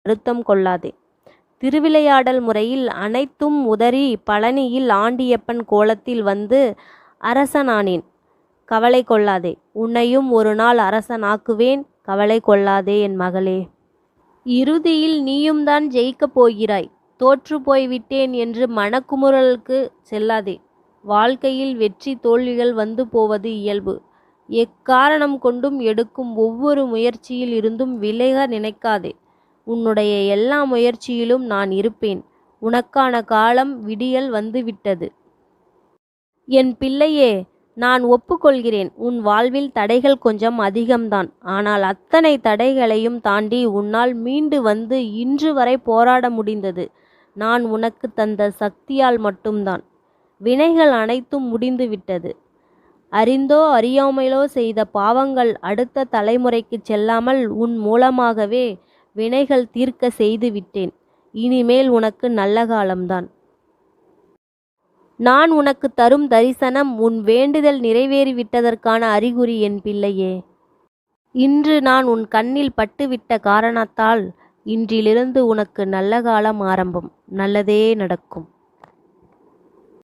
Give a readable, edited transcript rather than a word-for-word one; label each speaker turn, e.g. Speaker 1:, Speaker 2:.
Speaker 1: வருத்தம் கொள்ளாதே. திருவிளையாடல் முறையில் அனைத்தும் உதறி பழனியில் ஆண்டியப்பன் கோலத்தில் வந்து அரசனானேன். கவலை கொள்ளாதே. உன்னையும் ஒரு நாள் அரசனாக்குவேன். கவலை கொள்ளாதே என் மகளே. இறுதியில் நீயும்தான் ஜெயிக்கப் போகிறாய். தோற்று போய்விட்டேன் என்று மனக்குமுறலுக்கு செல்லாதே. வாழ்க்கையில் வெற்றி தோல்விகள் வந்து போவது இயல்பு. எக்காரணம் கொண்டும் எடுக்கும் ஒவ்வொரு முயற்சியில் இருந்தும் விலக நினைக்காதே. உன்னுடைய எல்லா முயற்சியிலும் நான் இருப்பேன். உனக்கான காலம் விடியல் வந்துவிட்டது. என் பிள்ளையே, நான் ஒப்புக்கொள்கிறேன். உன் வாழ்வில் தடைகள் கொஞ்சம் அதிகம்தான். ஆனால் அத்தனை தடைகளையும் தாண்டி உன்னால் மீண்டு வந்து இன்று வரை போராட முடிந்தது நான் உனக்கு தந்த சக்தியால் மட்டும்தான். வினைகள் அனைத்தும் முடிந்து விட்டது. அறிந்தோ அறியாமலோ செய்த பாவங்கள் அடுத்த தலைமுறைக்கு செல்லாமல் உன் மூலமாகவே வினைகள் தீர்க்க செய்து விட்டேன். இனிமேல் உனக்கு நல்ல காலம்தான். நான் உனக்கு தரும் தரிசனம் உன் வேண்டுதல் நிறைவேறிவிட்டதற்கான அறிகுறி என் பிள்ளையே. இன்று நான் உன் கண்ணில் பட்டுவிட்ட காரணத்தால் இன்றிலிருந்து உனக்கு நல்ல காலம் ஆரம்பம். நல்லதே நடக்கும்.